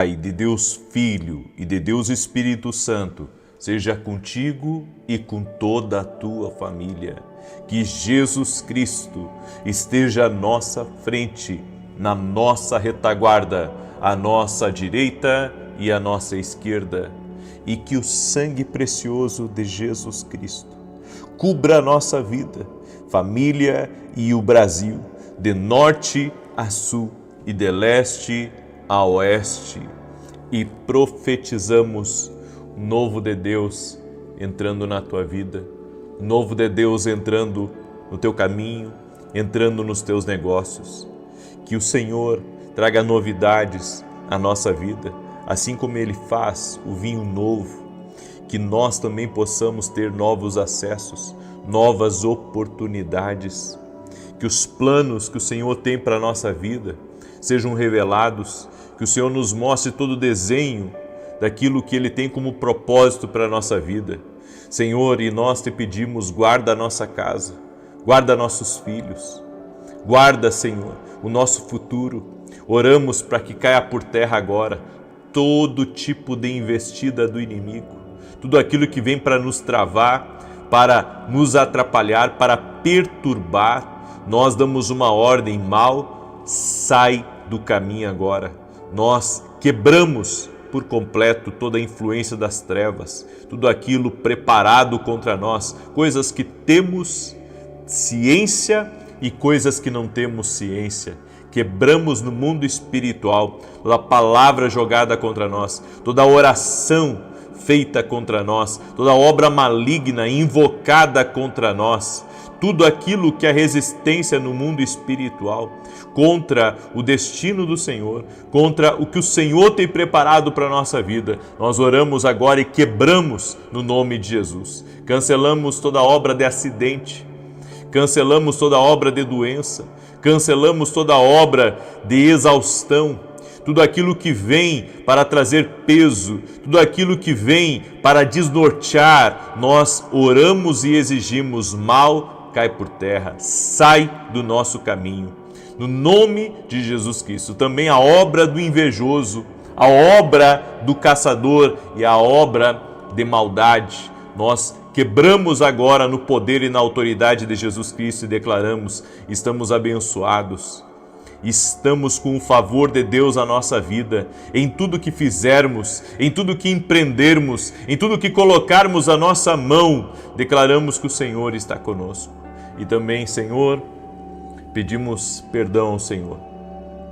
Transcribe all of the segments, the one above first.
Pai, de Deus Filho e de Deus Espírito Santo, seja contigo e com toda a tua família. Que Jesus Cristo esteja à nossa frente, na nossa retaguarda, à nossa direita e à nossa esquerda. E que o sangue precioso de Jesus Cristo cubra a nossa vida, família e o Brasil, de norte a sul e de leste a oeste, e profetizamos novo de Deus entrando na tua vida, novo de Deus entrando no teu caminho, entrando nos teus negócios. Que o Senhor traga novidades à nossa vida, assim como Ele faz o vinho novo, que nós também possamos ter novos acessos, novas oportunidades, que os planos que o Senhor tem para a nossa vida sejam revelados, que o Senhor nos mostre todo o desenho daquilo que Ele tem como propósito para a nossa vida. Senhor, e nós te pedimos, guarda a nossa casa, guarda nossos filhos, guarda, Senhor, o nosso futuro. Oramos para que caia por terra agora todo tipo de investida do inimigo, tudo aquilo que vem para nos travar, para nos atrapalhar, para perturbar. Nós damos uma ordem: mal, sai do caminho agora. Nós quebramos por completo toda a influência das trevas, tudo aquilo preparado contra nós, coisas que temos ciência e coisas que não temos ciência. Quebramos no mundo espiritual toda a palavra jogada contra nós, toda a oração feita contra nós, toda a obra maligna invocada contra nós, tudo aquilo que é resistência no mundo espiritual, contra o destino do Senhor, contra o que o Senhor tem preparado para a nossa vida. Nós oramos agora e quebramos no nome de Jesus. Cancelamos toda obra de acidente, cancelamos toda obra de doença, cancelamos toda obra de exaustão, tudo aquilo que vem para trazer peso, tudo aquilo que vem para desnortear. Nós oramos e exigimos: mal, cai por terra, sai do nosso caminho. No nome de Jesus Cristo, também a obra do invejoso, a obra do caçador e a obra de maldade, nós quebramos agora no poder e na autoridade de Jesus Cristo e declaramos: estamos abençoados, estamos com o favor de Deus na nossa vida, em tudo que fizermos, em tudo que empreendermos, em tudo que colocarmos a nossa mão, declaramos que o Senhor está conosco. E também, Senhor, pedimos perdão ao Senhor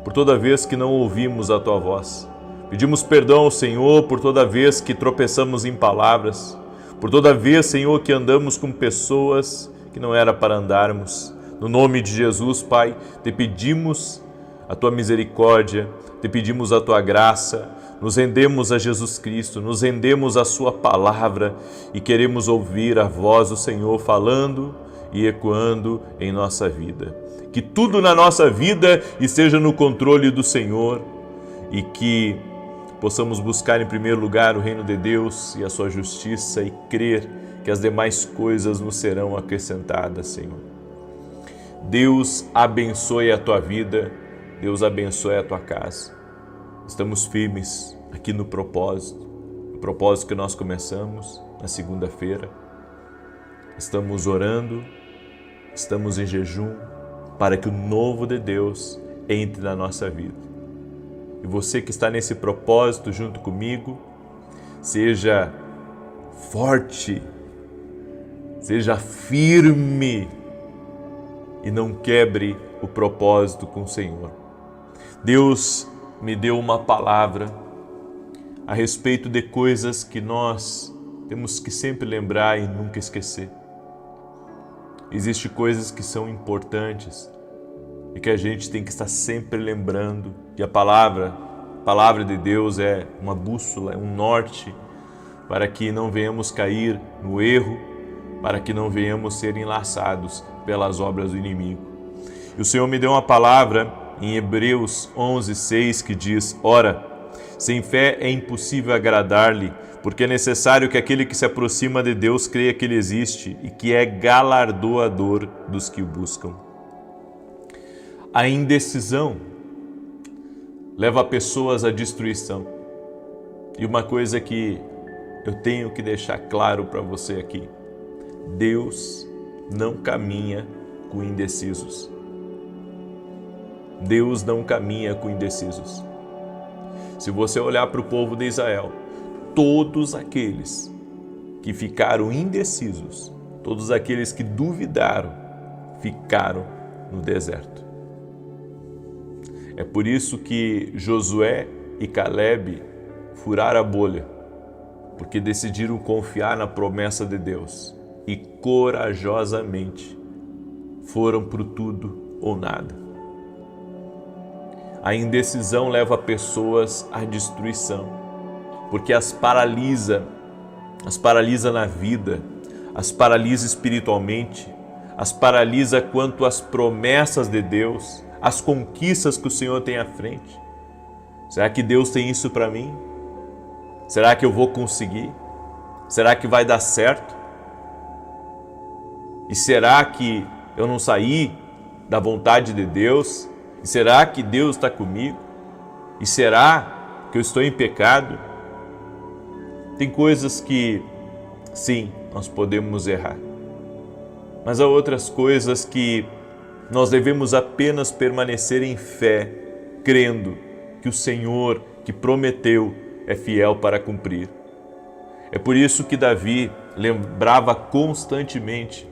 por toda vez que não ouvimos a Tua voz. Pedimos perdão ao Senhor por toda vez que tropeçamos em palavras, por toda vez, Senhor, que andamos com pessoas que não era para andarmos. No nome de Jesus, Pai, te pedimos a Tua misericórdia, te pedimos a Tua graça, nos rendemos a Jesus Cristo, nos rendemos à Sua palavra e queremos ouvir a voz do Senhor falando e ecoando em nossa vida. Que tudo na nossa vida esteja no controle do Senhor e que possamos buscar em primeiro lugar o reino de Deus e a sua justiça e crer que as demais coisas nos serão acrescentadas, Senhor. Deus abençoe a tua vida, Deus abençoe a tua casa. Estamos firmes aqui no propósito que nós começamos na segunda-feira. Estamos orando, estamos em jejum para que o novo de Deus entre na nossa vida. E você que está nesse propósito junto comigo, seja forte, seja firme e não quebre o propósito com o Senhor. Deus me deu uma palavra a respeito de coisas que nós temos que sempre lembrar e nunca esquecer. Existem coisas que são importantes e que a gente tem que estar sempre lembrando. E a palavra de Deus é uma bússola, é um norte para que não venhamos cair no erro, para que não venhamos ser enlaçados pelas obras do inimigo. E o Senhor me deu uma palavra em Hebreus 11:6 que diz: ora, sem fé é impossível agradar-lhe, porque é necessário que aquele que se aproxima de Deus creia que Ele existe e que é galardoador dos que o buscam. A indecisão leva pessoas à destruição. E uma coisa que eu tenho que deixar claro para você aqui: Deus não caminha com indecisos. Deus não caminha com indecisos. Se você olhar para o povo de Israel, todos aqueles que ficaram indecisos, todos aqueles que duvidaram, ficaram no deserto. É por isso que Josué e Caleb furaram a bolha, porque decidiram confiar na promessa de Deus e corajosamente foram para o tudo ou nada. A indecisão leva pessoas à destruição, porque as paralisa na vida, as paralisa espiritualmente, as paralisa quanto às promessas de Deus, as conquistas que o Senhor tem à frente. Será que Deus tem isso para mim? Será que eu vou conseguir? Será que vai dar certo? E será que eu não saí da vontade de Deus? E será que Deus está comigo? E será que eu estou em pecado? Tem coisas que, sim, nós podemos errar. Mas há outras coisas que nós devemos apenas permanecer em fé, crendo que o Senhor que prometeu é fiel para cumprir. É por isso que Davi lembrava constantemente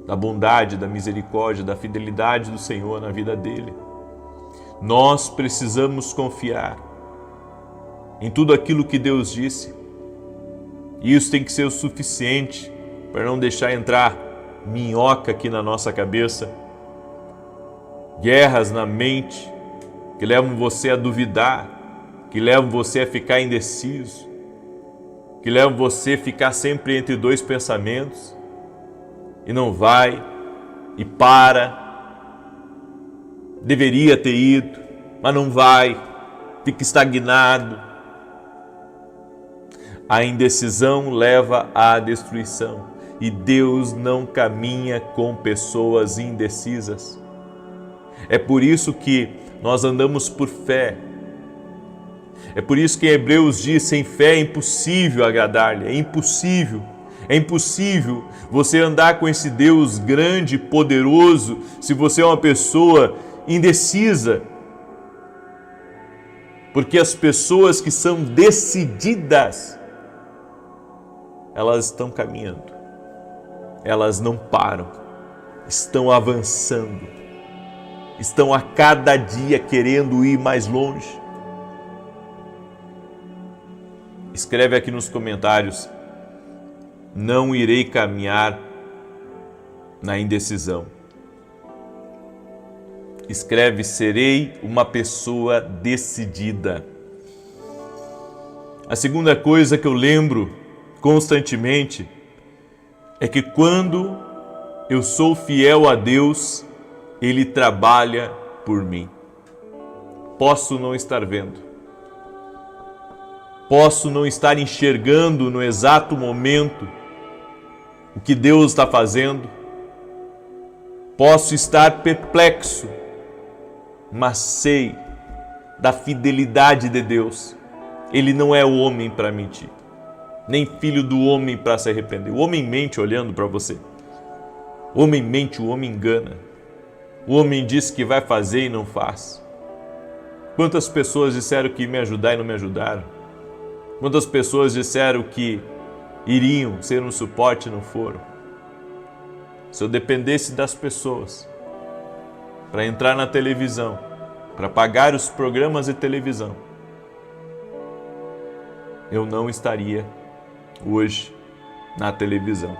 da bondade, da misericórdia, da fidelidade do Senhor na vida dele. Nós precisamos confiar em tudo aquilo que Deus disse. E isso tem que ser o suficiente para não deixar entrar minhoca aqui na nossa cabeça, guerras na mente que levam você a duvidar, que levam você a ficar indeciso, que levam você a ficar sempre entre dois pensamentos e não vai, e deveria ter ido, mas não vai, fica estagnado. A indecisão leva à destruição e Deus não caminha com pessoas indecisas. É por isso que nós andamos por fé. É por isso que em Hebreus diz: sem fé é impossível agradar-lhe, é impossível. É impossível você andar com esse Deus grande e poderoso se você é uma pessoa indecisa. Porque as pessoas que são decididas, elas estão caminhando, elas não param, estão avançando, estão a cada dia querendo ir mais longe. Escreve aqui nos comentários: não irei caminhar na indecisão. Escreve: serei uma pessoa decidida. A segunda coisa que eu lembro constantemente é que quando eu sou fiel a Deus, Ele trabalha por mim. Posso não estar vendo, posso não estar enxergando no exato momento o que Deus está fazendo, posso estar perplexo, mas sei da fidelidade de Deus. Ele não é o homem para mentir, nem filho do homem para se arrepender. O homem mente olhando para você. O homem mente, o homem engana. O homem diz que vai fazer e não faz. Quantas pessoas disseram que iam me ajudar e não me ajudaram? Quantas pessoas disseram que iriam ser um suporte e não foram? Se eu dependesse das pessoas para entrar na televisão, para pagar os programas de televisão, eu não estaria hoje na televisão.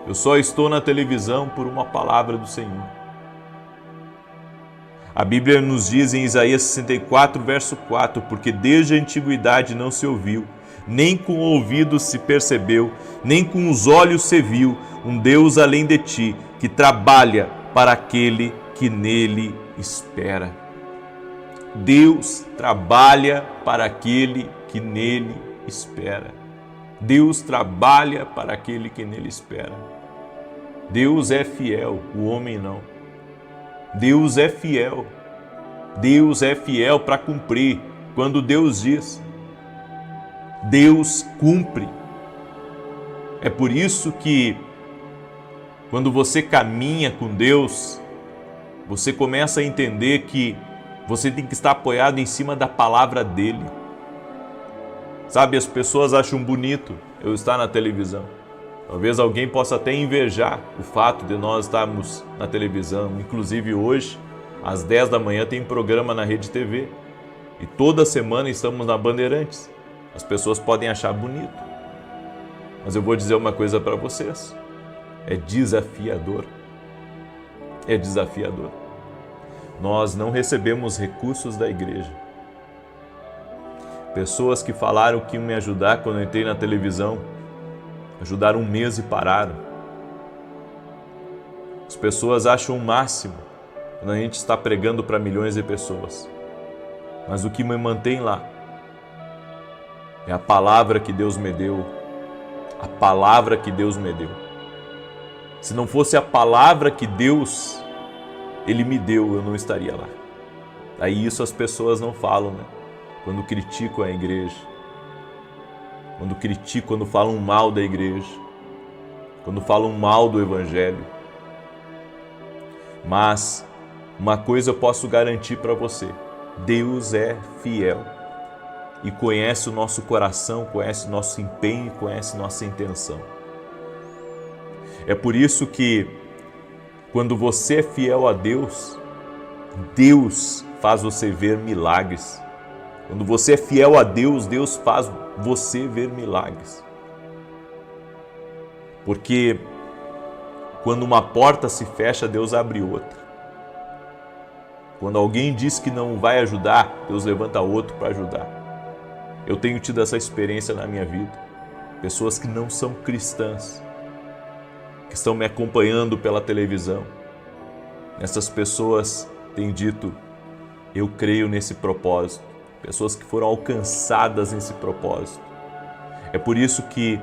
Eu só estou na televisão por uma palavra do Senhor. A Bíblia nos diz em Isaías 64, verso 4: porque desde a antiguidade não se ouviu, nem com o ouvido se percebeu, nem com os olhos se viu um Deus além de ti, que trabalha para aquele que nele espera. Deus trabalha para aquele que nele espera. Deus trabalha para aquele que nele espera. Deus é fiel, o homem não. Deus é fiel. Deus é fiel para cumprir quando Deus diz. Deus cumpre. É por isso que, quando você caminha com Deus, você começa a entender que você tem que estar apoiado em cima da palavra dele. Sabe, as pessoas acham bonito eu estar na televisão. Talvez alguém possa até invejar o fato de nós estarmos na televisão. Inclusive hoje, às 10 da manhã, tem programa na Rede TV. E toda semana estamos na Bandeirantes. As pessoas podem achar bonito. Mas eu vou dizer uma coisa para vocês. É desafiador. É desafiador. Nós não recebemos recursos da igreja. Pessoas que falaram que iam me ajudar quando eu entrei na televisão, ajudaram um mês e pararam. As pessoas acham o máximo quando a gente está pregando para milhões de pessoas. Mas o que me mantém lá é a palavra que Deus me deu. A palavra que Deus me deu. Se não fosse a palavra que Deus, Ele me deu, eu não estaria lá. Aí isso as pessoas não falam, né? Quando criticam a igreja, quando falam mal da igreja, quando falam mal do evangelho. Mas uma coisa eu posso garantir para você: Deus é fiel e conhece o nosso coração, conhece o nosso empenho, conhece nossa intenção. É por isso que, quando você é fiel a Deus, Deus faz você ver milagres. Quando você é fiel a Deus, Deus faz você ver milagres. Porque quando uma porta se fecha, Deus abre outra. Quando alguém diz que não vai ajudar, Deus levanta outro para ajudar. Eu tenho tido essa experiência na minha vida. Pessoas que não são cristãs, que estão me acompanhando pela televisão. Essas pessoas têm dito: eu creio nesse propósito. Pessoas que foram alcançadas nesse propósito. É por isso que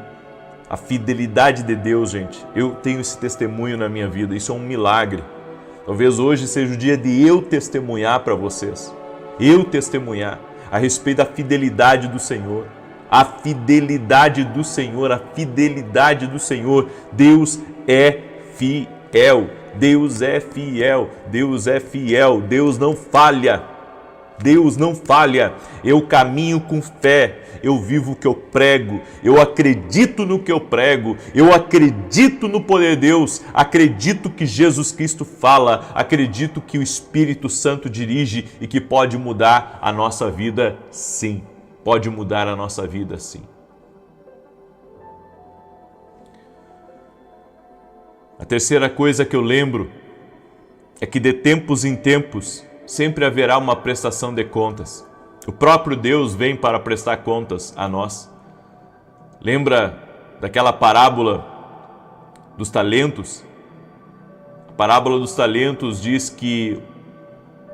a fidelidade de Deus, gente, eu tenho esse testemunho na minha vida, isso é um milagre. Talvez hoje seja o dia de eu testemunhar para vocês, eu testemunhar a respeito da fidelidade do Senhor. A fidelidade do Senhor, a fidelidade do Senhor. Deus é fiel, Deus é fiel, Deus é fiel, Deus não falha. Deus não falha. Eu caminho com fé, eu vivo o que eu prego, eu acredito no que eu prego, eu acredito no poder de Deus, acredito que Jesus Cristo fala, acredito que o Espírito Santo dirige e que pode mudar a nossa vida, sim. Pode mudar a nossa vida, sim. A terceira coisa que eu lembro é que de tempos em tempos sempre haverá uma prestação de contas. O próprio Deus vem para prestar contas a nós. Lembra daquela parábola dos talentos? A parábola dos talentos diz que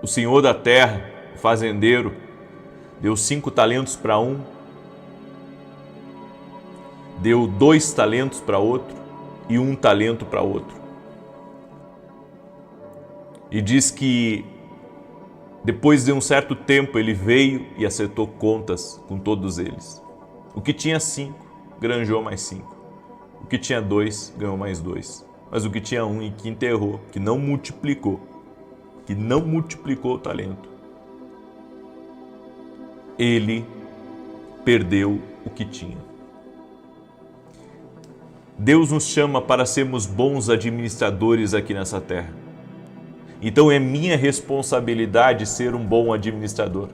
o Senhor da terra, o fazendeiro, deu 5 talentos para um, deu 2 talentos para outro e 1 talento para outro. E diz que depois de um certo tempo, ele veio e acertou contas com todos eles. O que tinha 5, granjeou mais 5. O que tinha 2, ganhou mais 2. Mas o que tinha 1 e que enterrou, que não multiplicou o talento, ele perdeu o que tinha. Deus nos chama para sermos bons administradores aqui nessa terra. Então é minha responsabilidade ser um bom administrador.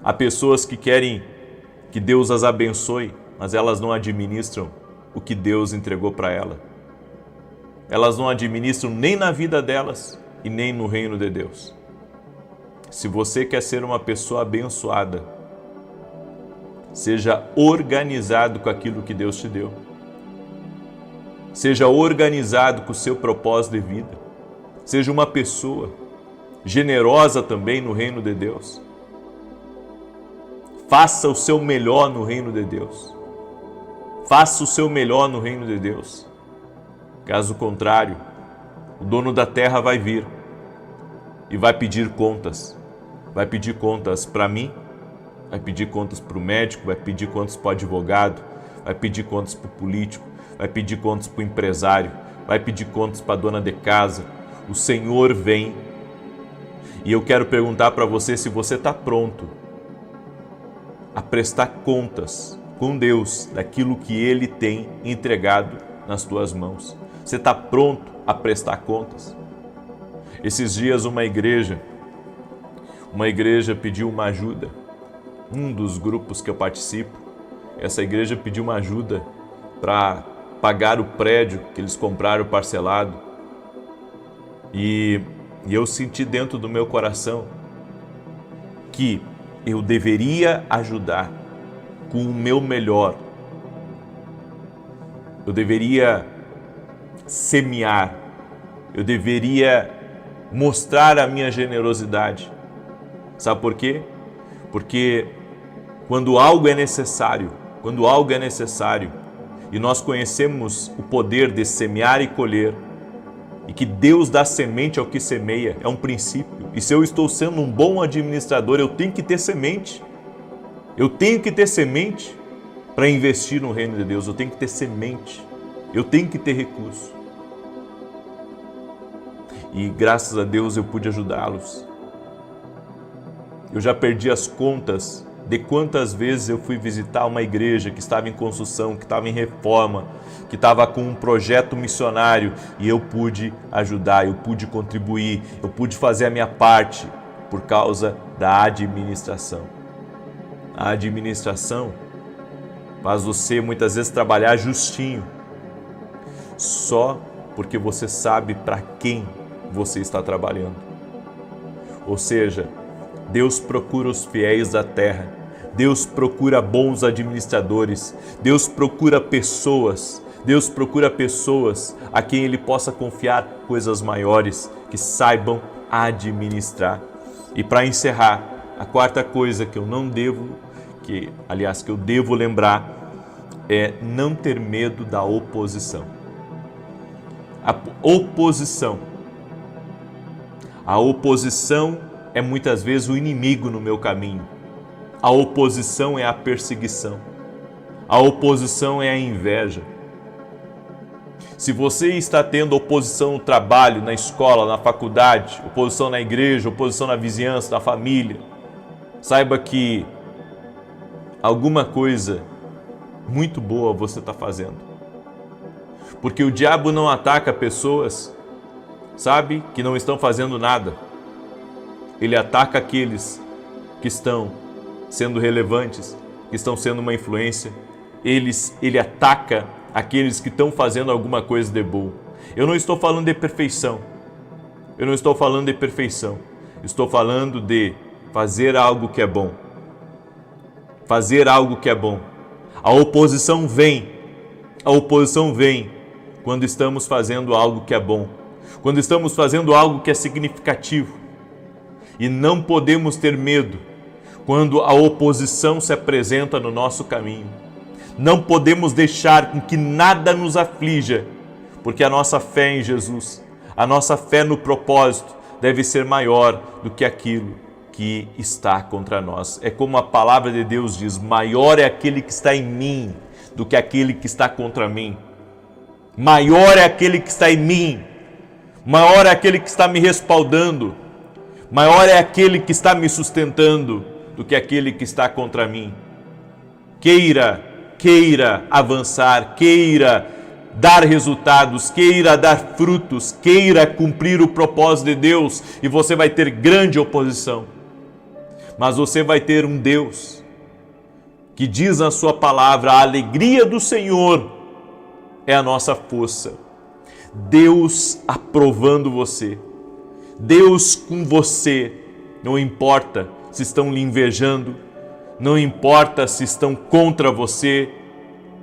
Há pessoas que querem que Deus as abençoe, mas elas não administram o que Deus entregou para ela. Elas não administram nem na vida delas e nem no reino de Deus. Se você quer ser uma pessoa abençoada, seja organizado com aquilo que Deus te deu. Seja organizado com o seu propósito de vida. Seja uma pessoa generosa também no reino de Deus. Faça o seu melhor no reino de Deus. Faça o seu melhor no reino de Deus. Caso contrário, o dono da terra vai vir e vai pedir contas. Vai pedir contas para mim, Vai pedir contas para o médico, vai pedir contas para o advogado, vai pedir contas para o político, vai pedir contas para o empresário, vai pedir contas para a dona de casa. O Senhor vem. E eu quero perguntar para você se você está pronto a prestar contas com Deus daquilo que Ele tem entregado nas tuas mãos. Você está pronto a prestar contas? Esses dias uma igreja pediu uma ajuda. Um dos grupos que eu participo, essa igreja pediu uma ajuda para pagar o prédio que eles compraram parcelado. E eu senti dentro do meu coração que eu deveria ajudar com o meu melhor. Eu deveria semear. Eu deveria mostrar a minha generosidade. Sabe por quê? Porque quando algo é necessário, e nós conhecemos o poder de semear e colher, e que Deus dá semente ao que semeia, é um princípio. E se eu estou sendo um bom administrador, eu tenho que ter semente. Eu tenho que ter semente para investir no reino de Deus. Eu tenho que ter semente. Eu tenho que ter recurso. E graças a Deus eu pude ajudá-los. Eu já perdi as contas de quantas vezes eu fui visitar uma igreja que estava em construção, que estava em reforma, que estava com um projeto missionário, e eu pude ajudar, eu pude contribuir, eu pude fazer a minha parte por causa da administração. A administração faz você muitas vezes trabalhar justinho, só porque você sabe para quem você está trabalhando. Ou seja, Deus procura os fiéis da terra, Deus procura bons administradores, Deus procura pessoas a quem Ele possa confiar coisas maiores, que saibam administrar. E para encerrar, a quarta coisa que eu devo lembrar é não ter medo da oposição. A oposição é muitas vezes o inimigo no meu caminho. A oposição é a perseguição. A oposição é a inveja. Se você está tendo oposição no trabalho, na escola, na faculdade, oposição na igreja, oposição na vizinhança, na família, saiba que alguma coisa muito boa você está fazendo. Porque o diabo não ataca pessoas, que não estão fazendo nada. Ele ataca aqueles que estão sendo relevantes, que estão sendo uma influência. Ele ataca aqueles que estão fazendo alguma coisa de bom. Eu não estou falando de perfeição. Estou falando de fazer algo que é bom. A oposição vem quando estamos fazendo algo que é bom. Quando estamos fazendo algo que é significativo. E não podemos ter medo quando a oposição se apresenta no nosso caminho. Não podemos deixar com que nada nos aflija, porque a nossa fé em Jesus, a nossa fé no propósito deve ser maior do que aquilo que está contra nós. É como a palavra de Deus diz: maior é aquele que está em mim do que aquele que está contra mim. Maior é aquele que está em mim, maior é aquele que está me respaldando, maior é aquele que está me sustentando do que aquele que está contra mim. Queira avançar, queira dar resultados, queira dar frutos, queira cumprir o propósito de Deus, e você vai ter grande oposição. Mas você vai ter um Deus que diz na sua palavra: a alegria do Senhor é a nossa força. Deus aprovando você, Deus com você. Não importa se estão lhe invejando, não importa se estão contra você,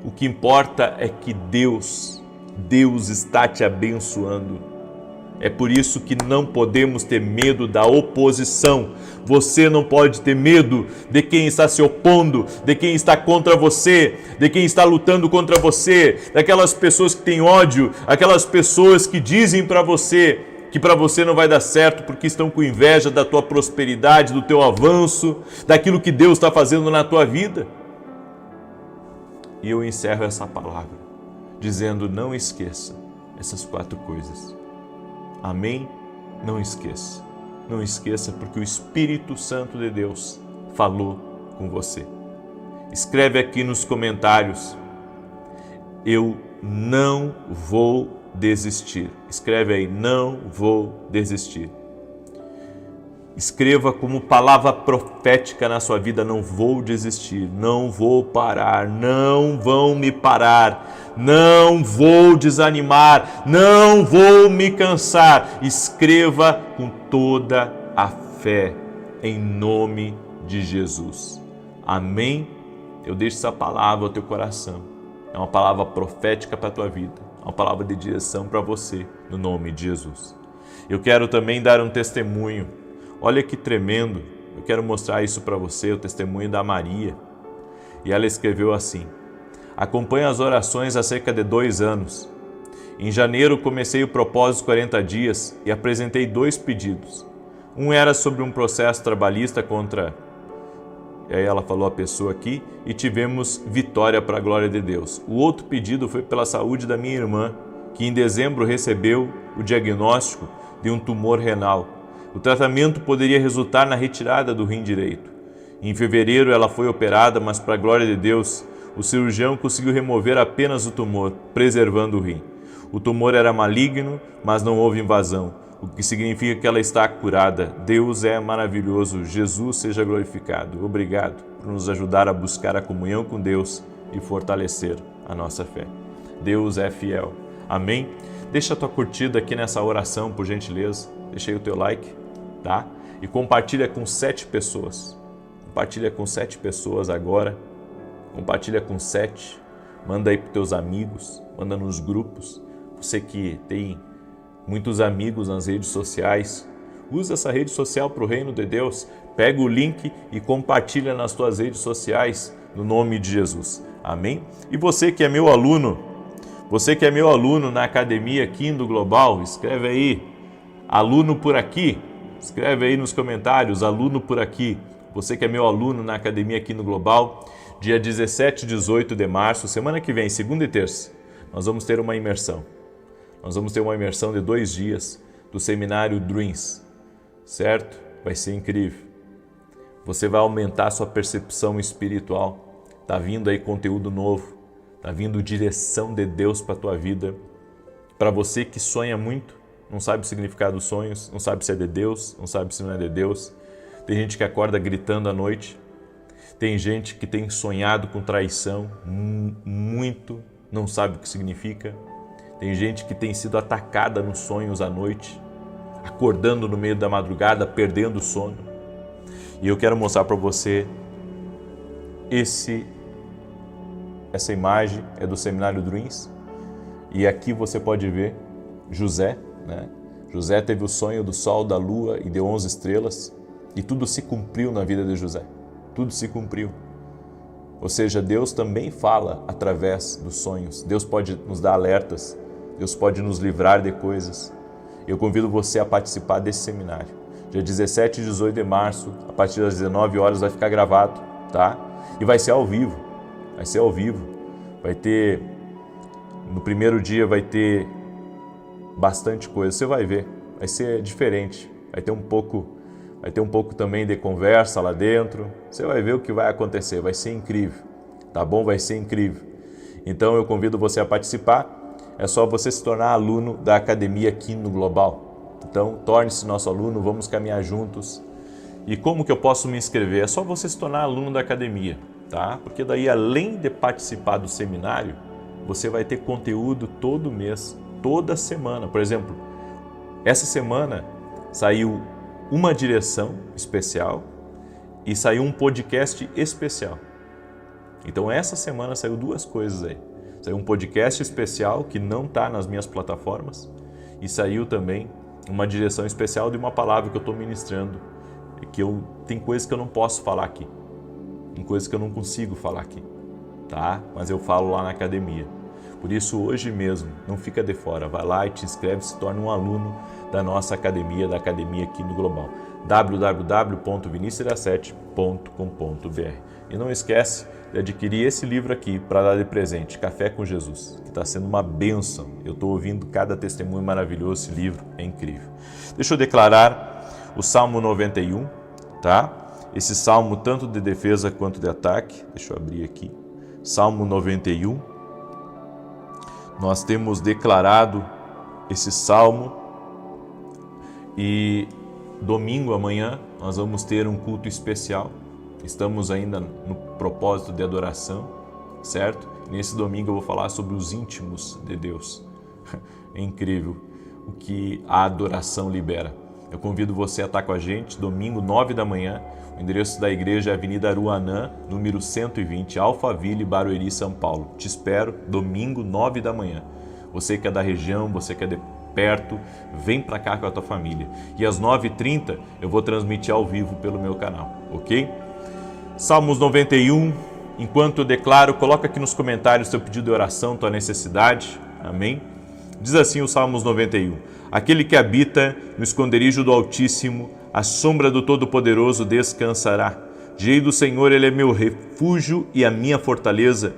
o que importa é que Deus está te abençoando. É por isso que não podemos ter medo da oposição. Você não pode ter medo de quem está se opondo, de quem está contra você, de quem está lutando contra você, daquelas pessoas que têm ódio, aquelas pessoas que dizem para você: que para você não vai dar certo porque estão com inveja da tua prosperidade, do teu avanço, daquilo que Deus está fazendo na tua vida. E eu encerro essa palavra dizendo: não esqueça essas 4 coisas. Amém? Não esqueça. Não esqueça, porque o Espírito Santo de Deus falou com você. Escreve aqui nos comentários: eu não vou desistir. Escreve aí: não vou desistir. Escreva como palavra profética na sua vida: não vou desistir, não vou parar, não vão me parar, não vou desanimar, não vou me cansar. Escreva com toda a fé, em nome de Jesus. Amém? Eu deixo essa palavra ao teu coração. É uma palavra profética para a tua vida, uma palavra de direção para você, no nome de Jesus. Eu quero também dar um testemunho. Olha que tremendo, eu quero mostrar isso para você, o testemunho da Maria. E ela escreveu assim: acompanho as orações há cerca de 2 anos. Em janeiro comecei o propósito 40 dias e apresentei 2 pedidos. Um era sobre um processo trabalhista contra... E aí ela falou a pessoa aqui, e tivemos vitória para a glória de Deus. O outro pedido foi pela saúde da minha irmã, que em dezembro recebeu o diagnóstico de um tumor renal. O tratamento poderia resultar na retirada do rim direito. Em fevereiro ela foi operada, mas para a glória de Deus, o cirurgião conseguiu remover apenas o tumor, preservando o rim. O tumor era maligno, mas não houve invasão, o que significa que ela está curada. Deus é maravilhoso, Jesus seja glorificado. Obrigado por nos ajudar a buscar a comunhão com Deus e fortalecer a nossa fé. Deus é fiel. Amém? Deixa a tua curtida aqui nessa oração, por gentileza. Deixa aí o teu like, tá? E compartilha com 7 pessoas. Compartilha com 7 pessoas agora. Compartilha com 7. Manda aí para teus amigos, manda nos grupos. Você que tem muitos amigos nas redes sociais, usa essa rede social para o reino de Deus. Pega o link e compartilha nas tuas redes sociais, no nome de Jesus. Amém? E você que é meu aluno, na Academia Kindle Global, escreve aí, aluno por aqui. Escreve aí nos comentários, aluno por aqui. Você que é meu aluno na Academia Kindle Global, dia 17 e 18 de março, semana que vem, segunda e terça, nós vamos ter uma imersão. Nós vamos ter uma imersão de 2 dias do seminário Dreams, certo? Vai ser incrível. Você vai aumentar a sua percepção espiritual. Tá vindo aí conteúdo novo. Tá vindo direção de Deus para a tua vida. Para você que sonha muito, não sabe o significado dos sonhos, não sabe se é de Deus, não sabe se não é de Deus. Tem gente que acorda gritando à noite. Tem gente que tem sonhado com traição, muito, não sabe o que significa. Tem gente que tem sido atacada nos sonhos à noite, acordando no meio da madrugada, perdendo o sono. E eu quero mostrar para você essa imagem é do Seminário Dreams. E aqui você pode ver José, né? José teve o sonho do sol, da lua e de 11 estrelas, e tudo se cumpriu na vida de José. Tudo se cumpriu. Ou seja, Deus também fala através dos sonhos. Deus pode nos dar alertas. Deus pode nos livrar de coisas. Eu convido você a participar desse seminário. Dia 17 e 18 de março, a partir das 19 horas, vai ficar gravado, tá? E vai ser ao vivo. Vai ser ao vivo. Vai ter... No primeiro dia vai ter bastante coisa. Você vai ver. Vai ser diferente. Vai ter um pouco também de conversa lá dentro. Você vai ver o que vai acontecer. Vai ser incrível. Tá bom? Vai ser incrível. Então eu convido você a participar. É só você se tornar aluno da Academia Kindle Global. Então, torne-se nosso aluno, vamos caminhar juntos. E como que eu posso me inscrever? É só você se tornar aluno da academia, tá? Porque daí, além de participar do seminário, você vai ter conteúdo todo mês, toda semana. Por exemplo, essa semana saiu uma direção especial e saiu um podcast especial. Então, essa semana saiu 2 coisas aí. Saiu um podcast especial que não está nas minhas plataformas e saiu também uma direção especial de uma palavra que eu estou ministrando, que tem coisas que eu não posso falar aqui, tem coisas que eu não consigo falar aqui, tá? Mas eu falo lá na academia. Por isso, hoje mesmo, não fica de fora, vai lá e te inscreve, se torna um aluno da nossa academia, da academia aqui no Global, www.vinicius7.com.br. E não esquece de adquirir esse livro aqui para dar de presente, Café com Jesus, que está sendo uma bênção. Eu estou ouvindo cada testemunho maravilhoso, esse livro é incrível. Deixa eu declarar o Salmo 91, tá? Esse salmo tanto de defesa quanto de ataque. Deixa eu abrir aqui. Salmo 91. Nós temos declarado esse salmo e domingo amanhã nós vamos ter um culto especial. Estamos ainda no propósito de adoração, certo? Nesse domingo eu vou falar sobre os íntimos de Deus. É incrível o que a adoração libera. Eu convido você a estar com a gente domingo, 9 da manhã. O endereço da igreja é Avenida Aruanã, número 120, Alphaville, Barueri, São Paulo. Te espero domingo, 9 da manhã. Você que é da região, você que é de perto, vem para cá com a tua família. E às 9h30 eu vou transmitir ao vivo pelo meu canal, ok? Salmos 91, enquanto eu declaro, coloca aqui nos comentários teu pedido de oração, tua necessidade, amém? Diz assim o Salmos 91, aquele que habita no esconderijo do Altíssimo, a sombra do Todo-Poderoso descansará. Direi do Senhor, Ele é meu refúgio e a minha fortaleza,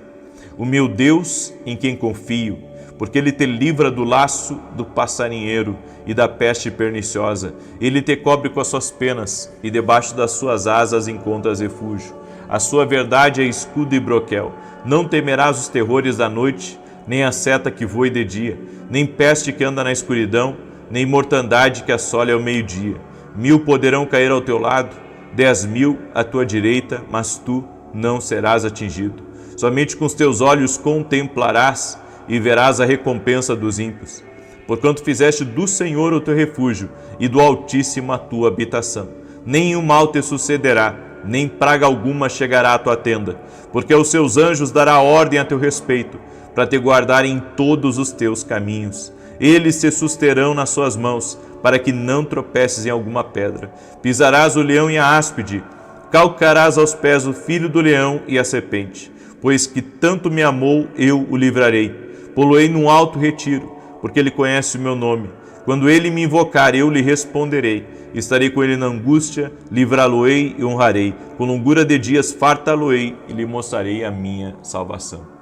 o meu Deus em quem confio, porque Ele te livra do laço do passarinheiro e da peste perniciosa. Ele te cobre com as suas penas e debaixo das suas asas encontras refúgio. A sua verdade é escudo e broquel. Não temerás os terrores da noite, nem a seta que voe de dia, nem peste que anda na escuridão, nem mortandade que assole ao meio-dia. 1000 poderão cair ao teu lado, 10.000 à tua direita, mas tu não serás atingido. Somente com os teus olhos contemplarás e verás a recompensa dos ímpios. Porquanto fizeste do Senhor o teu refúgio e do Altíssimo a tua habitação. Nenhum mal te sucederá, nem praga alguma chegará à tua tenda, porque aos seus anjos dará ordem a teu respeito, para te guardar em todos os teus caminhos. Eles te susterão nas suas mãos, para que não tropeces em alguma pedra. Pisarás o leão e a áspide, calcarás aos pés o filho do leão e a serpente. Pois que tanto me amou, eu o livrarei. Poloei num alto retiro, porque ele conhece o meu nome. Quando ele me invocar, eu lhe responderei. Estarei com ele na angústia, livrá-lo-ei e honrarei. Com longura de dias fartá-lo-ei e lhe mostrarei a minha salvação.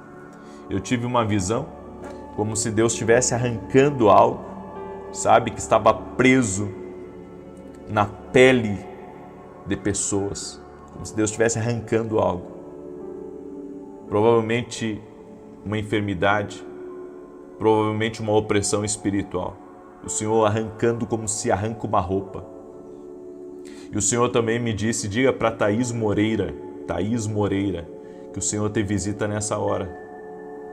Eu tive uma visão, como se Deus estivesse arrancando algo, sabe, que estava preso na pele de pessoas, como se Deus estivesse arrancando algo. Provavelmente uma enfermidade, provavelmente uma opressão espiritual. O Senhor arrancando como se arranca uma roupa. E o Senhor também me disse, diga para Thaís Moreira, que o Senhor te visita nessa hora.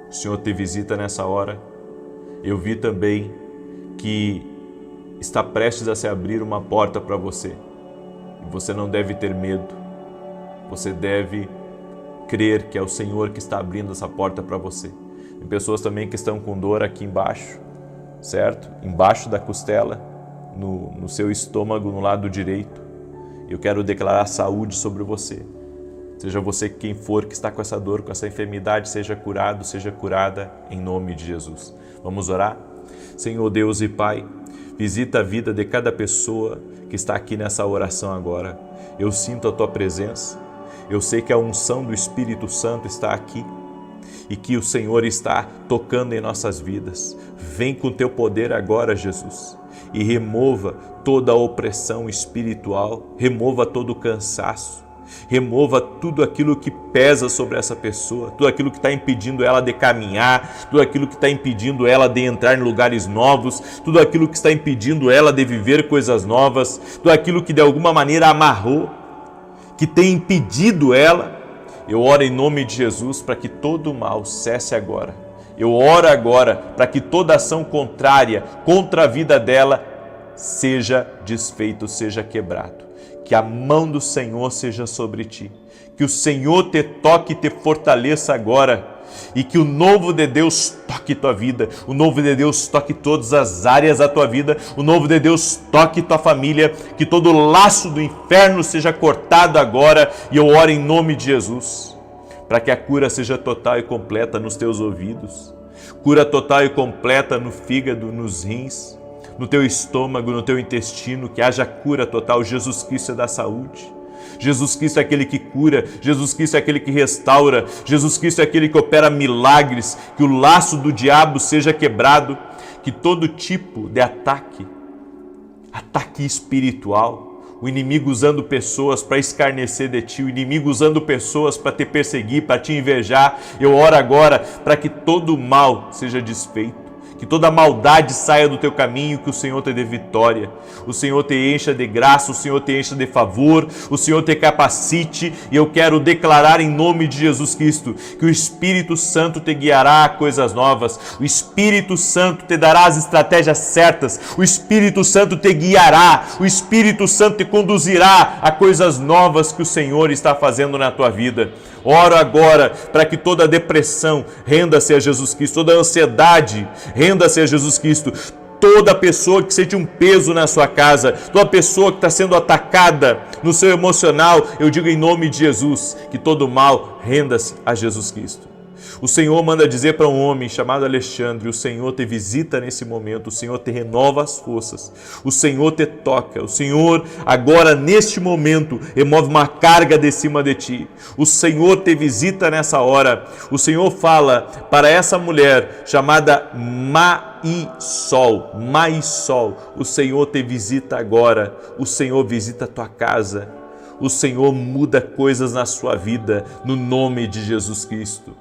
O Senhor te visita nessa hora. Eu vi também que está prestes a se abrir uma porta para você. E você não deve ter medo. Você deve crer que é o Senhor que está abrindo essa porta para você. Tem pessoas também que estão com dor aqui embaixo, certo? Embaixo da costela, no seu estômago, no lado direito. Eu quero declarar saúde sobre você. Seja você quem for que está com essa dor, com essa enfermidade, seja curado, seja curada em nome de Jesus. Vamos orar? Senhor Deus e Pai, visita a vida de cada pessoa que está aqui nessa oração agora. Eu sinto a Tua presença. Eu sei que a unção do Espírito Santo está aqui e que o Senhor está tocando em nossas vidas. Vem com Teu poder agora, Jesus, e remova toda a opressão espiritual, remova todo o cansaço. Remova tudo aquilo que pesa sobre essa pessoa, tudo aquilo que está impedindo ela de caminhar, tudo aquilo que está impedindo ela de entrar em lugares novos, tudo aquilo que está impedindo ela de viver coisas novas, tudo aquilo que de alguma maneira amarrou, que tem impedido ela. Eu oro em nome de Jesus para que todo o mal cesse agora. Eu oro agora para que toda ação contrária contra a vida dela seja desfeito, seja quebrado. Que a mão do Senhor seja sobre ti, que o Senhor te toque e te fortaleça agora, e que o novo de Deus toque tua vida, o novo de Deus toque todas as áreas da tua vida, o novo de Deus toque tua família, que todo laço do inferno seja cortado agora, e eu oro em nome de Jesus, para que a cura seja total e completa nos teus ouvidos, Cura total e completa no fígado, nos rins, no teu estômago, no teu intestino, que haja cura total. Jesus Cristo é da saúde. Jesus Cristo é aquele que cura, Jesus Cristo é aquele que restaura, Jesus Cristo é aquele que opera milagres, que o laço do diabo seja quebrado, que todo tipo de ataque espiritual, o inimigo usando pessoas para escarnecer de ti, o inimigo usando pessoas para te perseguir, para te invejar, eu oro agora para que todo mal seja desfeito, que toda maldade saia do teu caminho, que o Senhor te dê vitória, o Senhor te encha de graça, o Senhor te encha de favor, o Senhor te capacite, e eu quero declarar em nome de Jesus Cristo que o Espírito Santo te guiará a coisas novas, o Espírito Santo te dará as estratégias certas, o Espírito Santo te guiará, o Espírito Santo te conduzirá a coisas novas que o Senhor está fazendo na tua vida. Oro agora para que toda depressão renda-se a Jesus Cristo, toda ansiedade renda-se a Jesus Cristo, toda pessoa que sente um peso na sua casa, toda pessoa que está sendo atacada no seu emocional, eu digo em nome de Jesus, que todo mal renda-se a Jesus Cristo. O Senhor manda dizer para um homem chamado Alexandre, o Senhor te visita nesse momento, o Senhor te renova as forças, o Senhor te toca, o Senhor agora neste momento remove uma carga de cima de ti, o Senhor te visita nessa hora, o Senhor fala para essa mulher chamada Maísol, o Senhor te visita agora, o Senhor visita a tua casa, o Senhor muda coisas na sua vida, no nome de Jesus Cristo.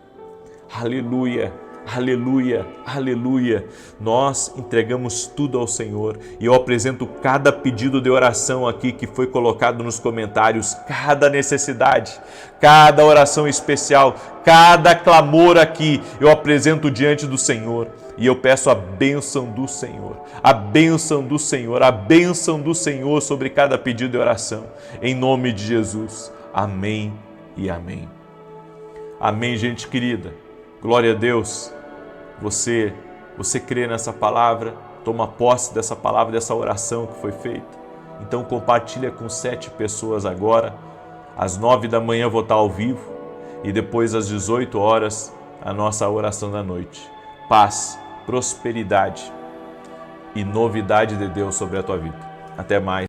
Aleluia, aleluia, aleluia. Nós entregamos tudo ao Senhor e eu apresento cada pedido de oração aqui que foi colocado nos comentários, cada necessidade, cada oração especial, cada clamor aqui, eu apresento diante do Senhor e eu peço a bênção do Senhor, a bênção do Senhor, a bênção do Senhor sobre cada pedido de oração, em nome de Jesus. Amém e amém. Amém, gente querida. Glória a Deus, você crê nessa palavra, toma posse dessa palavra, dessa oração que foi feita. Então compartilha com 7 pessoas agora, às 9 da manhã vou estar ao vivo e depois às 18 horas a nossa oração da noite. Paz, prosperidade e novidade de Deus sobre a tua vida. Até mais.